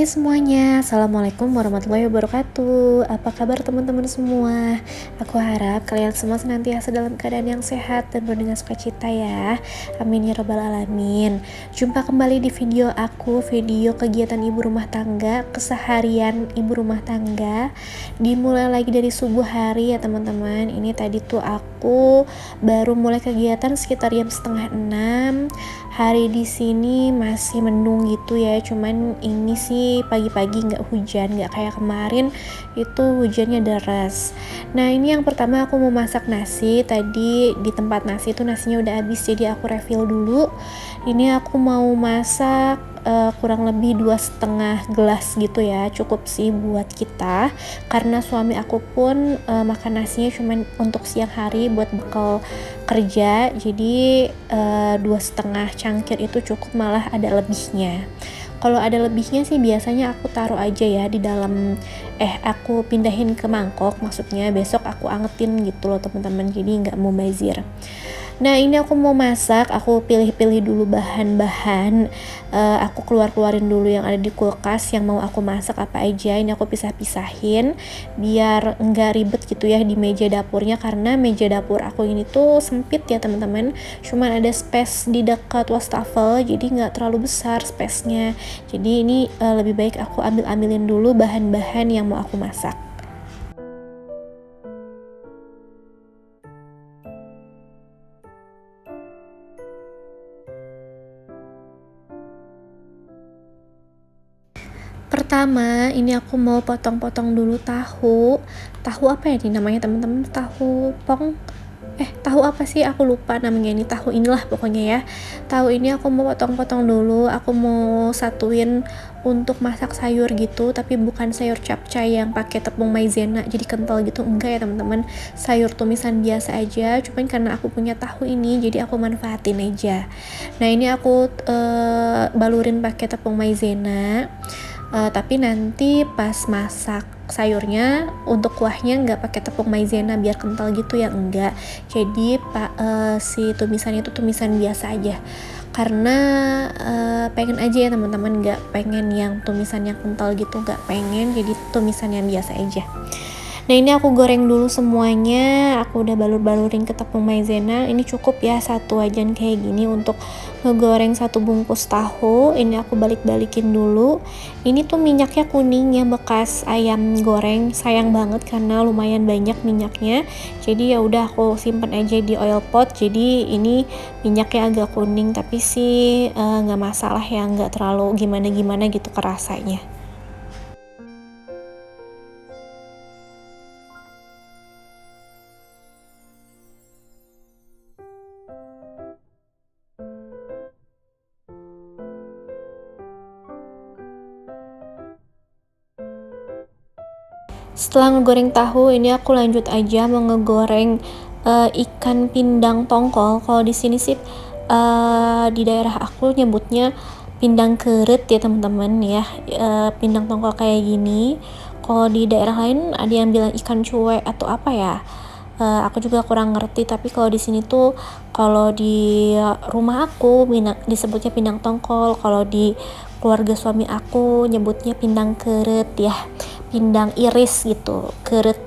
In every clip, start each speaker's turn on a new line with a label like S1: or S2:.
S1: Hai semuanya, Assalamualaikum warahmatullahi wabarakatuh. Apa kabar teman-teman semua? Aku harap kalian semua senantiasa dalam keadaan yang sehat dan penuh dengan sukacita ya. Amin ya robbal alamin. Jumpa kembali di video aku, video kegiatan ibu rumah tangga, keseharian ibu rumah tangga. Dimulai lagi dari subuh hari ya teman-teman. Ini tadi tuh aku baru mulai kegiatan sekitar jam 5:30. Hari di sini masih mendung gitu ya, cuman ini sih pagi-pagi nggak hujan, nggak kayak kemarin itu hujannya deras. Nah ini yang pertama aku mau masak nasi. Tadi di tempat nasi itu nasinya udah habis, jadi aku refill dulu. Ini aku mau masak kurang lebih 2,5 gelas gitu ya, cukup sih buat kita karena suami aku pun makan nasinya cuman untuk siang hari buat bekal kerja, jadi 2,5 cangkir itu cukup, malah ada lebihnya. Kalau ada lebihnya sih biasanya aku taruh aja ya di dalam aku pindahin ke mangkok, maksudnya besok aku angetin gitu loh teman-teman, jadi nggak mubazir. Nah ini aku mau masak, aku pilih-pilih dulu bahan-bahan, aku keluarin dulu yang ada di kulkas yang mau aku masak apa aja. Ini aku pisah-pisahin biar nggak ribet gitu ya di meja dapurnya, karena meja dapur aku ini tuh sempit ya teman-teman, cuman ada space di dekat wastafel, jadi nggak terlalu besar space-nya. Jadi ini lebih baik aku ambilin dulu bahan-bahan yang mau aku masak. Pertama, ini aku mau potong-potong dulu tahu. Tahu apa ya nih namanya teman-teman? Tahu pong? Tahu apa sih? Aku lupa namanya, ini tahu inilah pokoknya ya. Tahu ini aku mau potong-potong dulu. Aku mau satuin untuk masak sayur gitu, tapi bukan sayur capcay yang pakai tepung maizena jadi kental gitu, enggak ya teman-teman. Sayur tumisan biasa aja, cuman karena aku punya tahu ini jadi aku manfaatin aja. Nah, ini aku balurin pakai tepung maizena. Tapi nanti pas masak sayurnya untuk kuahnya nggak pakai tepung maizena biar kental gitu ya, enggak. Jadi si tumisannya itu tumisan biasa aja, karena pengen aja ya teman-teman, nggak pengen yang tumisan yang kental gitu, nggak pengen, jadi tumisan yang biasa aja. Nah ini aku goreng dulu semuanya, aku udah balur-balurin ke tepung maizena. Ini cukup ya satu wajan kayak gini untuk ngegoreng satu bungkus tahu. Ini aku balik-balikin dulu. Ini tuh minyaknya kuning ya, bekas ayam goreng, sayang banget karena lumayan banyak minyaknya. Jadi ya udah aku simpen aja di oil pot. Jadi ini minyaknya agak kuning, tapi sih nggak masalah ya, nggak terlalu gimana-gimana gitu kerasanya. Setelah ngegoreng tahu, ini aku lanjut aja mau ngegoreng ikan pindang tongkol. Kalau di sini sih di daerah aku nyebutnya pindang keret ya teman-teman ya. Pindang tongkol kayak gini. Kalau di daerah lain ada yang bilang ikan cuek atau apa ya. Aku juga kurang ngerti, tapi kalau di sini tuh, kalau di rumah aku disebutnya pindang tongkol, kalau di keluarga suami aku nyebutnya pindang keret ya, pindang iris gitu. Keret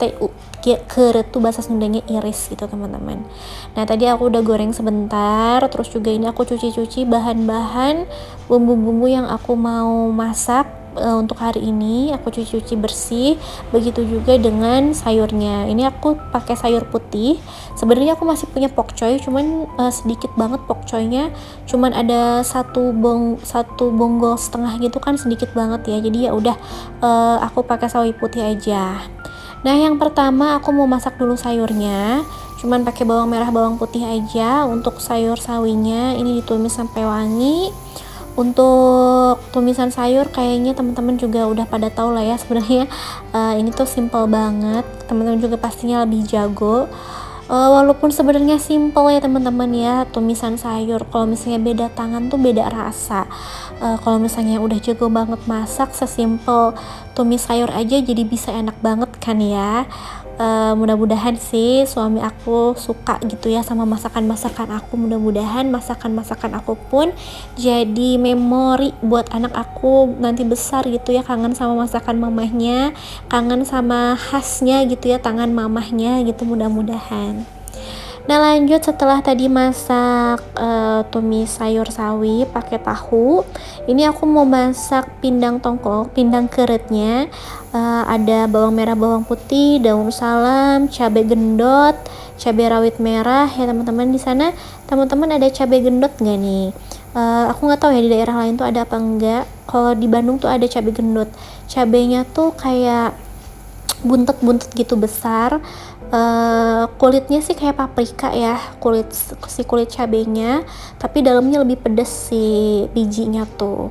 S1: tuh bahasa Sundanya iris gitu teman-teman. Nah tadi aku udah goreng sebentar, terus juga ini aku cuci-cuci bahan-bahan bumbu-bumbu yang aku mau masak. Untuk hari ini aku cuci bersih, begitu juga dengan sayurnya. Ini aku pakai sayur putih. Sebenarnya aku masih punya pokcoy, cuman sedikit banget pokcoynya, cuman ada satu bonggol setengah gitu kan, sedikit banget ya. Jadi ya udah aku pakai sawi putih aja. Nah yang pertama aku mau masak dulu sayurnya, cuman pakai bawang merah bawang putih aja. Untuk sayur sawinya ini ditumis sampai wangi. Untuk tumisan sayur kayaknya teman-teman juga udah pada tahu lah ya sebenarnya. Ini tuh simple banget, teman-teman juga pastinya lebih jago. Walaupun sebenarnya simple ya teman-teman ya, tumisan sayur kalau misalnya beda tangan tuh beda rasa. Kalau misalnya udah jago banget masak, sesimpel tumis sayur aja jadi bisa enak banget kan ya. Mudah-mudahan sih suami aku suka gitu ya sama masakan-masakan aku. Mudah-mudahan masakan-masakan aku pun jadi memori buat anak aku nanti besar gitu ya, kangen sama masakan mamahnya, kangen sama khasnya gitu ya, tangan mamahnya gitu, mudah-mudahan. Nah lanjut, setelah tadi masak tumis sayur sawi pakai tahu, ini aku mau masak pindang tongkol, pindang keretnya. Ada bawang merah, bawang putih, daun salam, cabai gendot, cabai rawit merah ya teman-teman. Di sana teman-teman ada cabai gendot nggak nih? Aku nggak tahu ya di daerah lain tuh ada apa enggak. Kalau di Bandung tuh ada cabai gendot. Cabainya tuh kayak buntet-buntet gitu besar. Kulitnya sih kayak paprika ya, kulit cabenya, tapi dalamnya lebih pedes si bijinya tuh.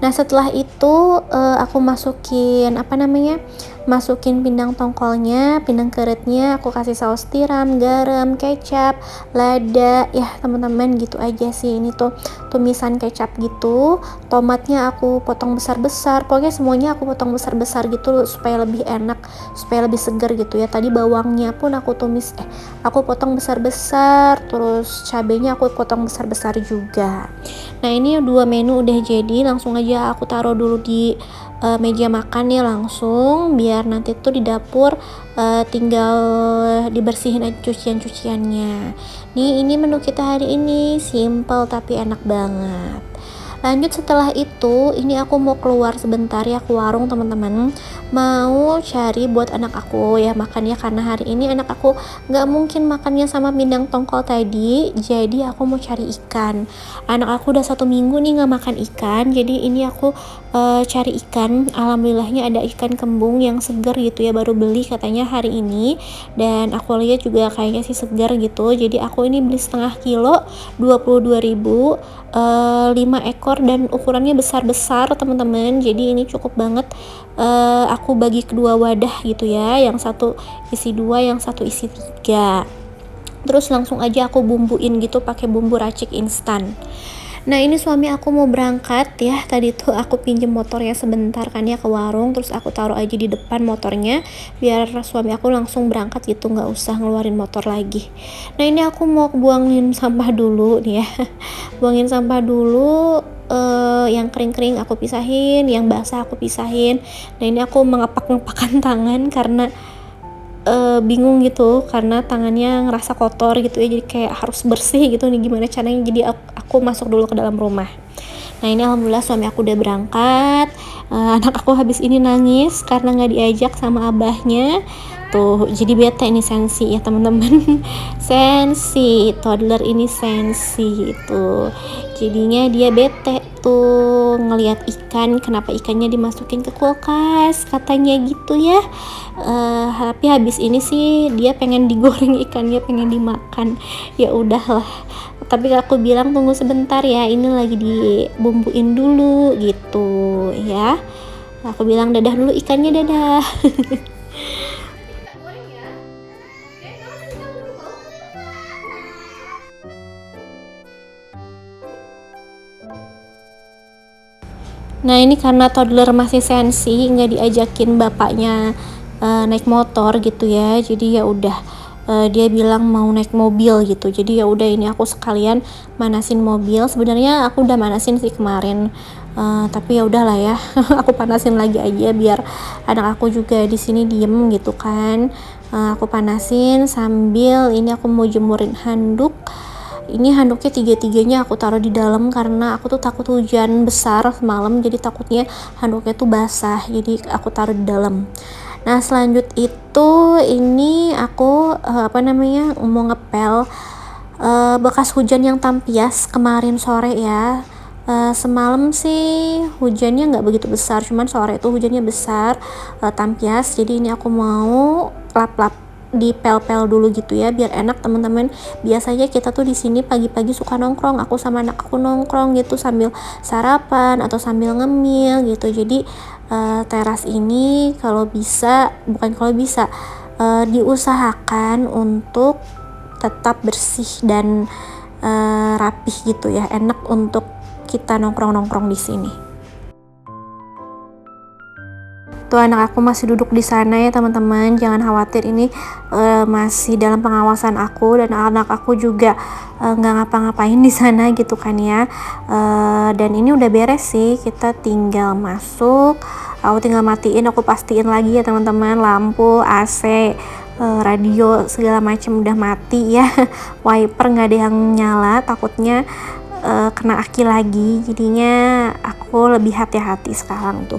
S1: Nah setelah itu aku masukin pindang tongkolnya, pindang keretnya, aku kasih saus tiram, garam, kecap, lada ya teman-teman, gitu aja sih. Ini tuh tumisan kecap gitu. Tomatnya aku potong besar-besar, pokoknya semuanya aku potong besar-besar gitu supaya lebih enak, supaya lebih segar gitu ya. Tadi bawangnya pun aku potong besar-besar, terus cabenya aku potong besar-besar juga. Nah ini 2 menu udah jadi, langsung aja aku taruh dulu di meja makan nih langsung, biar nanti tuh di dapur tinggal dibersihin aja cucian-cuciannya. Nih ini menu kita hari ini, simple tapi enak banget. Lanjut setelah itu, ini aku mau keluar sebentar ya ke warung teman-teman, mau cari buat anak aku ya makan ya, karena hari ini anak aku nggak mungkin makannya sama pindang tongkol tadi, jadi aku mau cari ikan. Anak aku udah 1 minggu nih nggak makan ikan, jadi ini aku cari ikan. Alhamdulillahnya ada ikan kembung yang segar gitu ya, baru beli katanya hari ini, dan aku lihat juga kayaknya sih segar gitu. Jadi aku ini beli setengah kilo 22.000, 5 ekor dan ukurannya besar-besar teman-teman, jadi ini cukup banget. Aku bagi kedua wadah gitu ya, yang satu isi 2, yang satu isi 3. Terus langsung aja aku bumbuin gitu pakai bumbu racik instan. Nah ini suami aku mau berangkat ya, tadi tuh aku pinjem motornya sebentar kan ya ke warung, terus aku taruh aja di depan motornya biar suami aku langsung berangkat gitu, nggak usah ngeluarin motor lagi. Nah ini aku mau buangin sampah dulu nih ya. Buangin sampah dulu, yang kering-kering aku pisahin, yang basah aku pisahin. Nah ini aku mengepak-ngepakkan tangan karena bingung gitu, karena tangannya ngerasa kotor gitu ya, jadi kayak harus bersih gitu nih, gimana caranya. Jadi aku masuk dulu ke dalam rumah. Nah ini alhamdulillah suami aku udah berangkat. Anak aku habis ini nangis karena nggak diajak sama abahnya tuh, jadi bete ini sensi ya teman-teman. Sensi toddler ini sensi tuh, jadinya dia bete tuh ngelihat ikan, kenapa ikannya dimasukin ke kulkas katanya gitu ya. Tapi habis ini sih dia pengen digoreng ikannya, pengen dimakan. Ya udahlah, tapi aku bilang tunggu sebentar ya, ini lagi dibumbuin dulu gitu ya. Aku bilang dadah dulu ikannya, dadah. Nah ini karena toddler masih sensi, nggak diajakin bapaknya naik motor gitu ya, jadi ya udah, dia bilang mau naik mobil gitu. Jadi ya udah, ini aku sekalian manasin mobil. Sebenarnya aku udah manasin sih kemarin, tapi ya udahlah ya. Aku panasin lagi aja biar anak aku juga di sini diem gitu kan. Aku panasin sambil ini aku mau jemurin handuk. Ini handuknya tiga-tiganya aku taruh di dalam karena aku tuh takut hujan besar semalam, jadi takutnya handuknya tuh basah, jadi aku taruh di dalam. Nah selanjut itu ini aku mau ngepel bekas hujan yang tampias kemarin sore ya. Semalam sih hujannya nggak begitu besar, cuman sore itu hujannya besar, tampias. Jadi ini aku mau lap-lap, dipel-pel dulu gitu ya biar enak teman-teman. Biasanya kita tuh di sini pagi-pagi suka nongkrong, aku sama anak aku nongkrong gitu sambil sarapan atau sambil ngemil gitu. Jadi teras ini diusahakan untuk tetap bersih dan rapih gitu ya, enak untuk kita nongkrong-nongkrong di sini. Tuh anak aku masih duduk di sana ya teman-teman, jangan khawatir, ini masih dalam pengawasan aku, dan anak aku juga nggak ngapa-ngapain di sana gitu kan ya. Dan ini udah beres sih, kita tinggal masuk, aku tinggal matiin, aku pastiin lagi ya teman-teman, lampu, AC, radio segala macam udah mati ya. Wiper nggak ada yang nyala, takutnya kena aki lagi, jadinya aku lebih hati-hati sekarang tuh.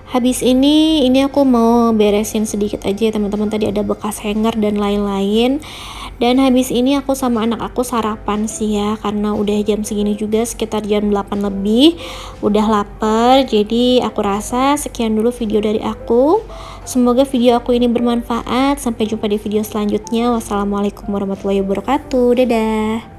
S1: Habis ini aku mau beresin sedikit aja ya teman-teman, tadi ada bekas hanger dan lain-lain. Dan habis ini aku sama anak aku sarapan sih ya, karena udah jam segini juga, sekitar jam 8 lebih, udah lapar. Jadi aku rasa sekian dulu video dari aku. Semoga video aku ini bermanfaat. Sampai jumpa di video selanjutnya. Wassalamualaikum warahmatullahi wabarakatuh. Dadah.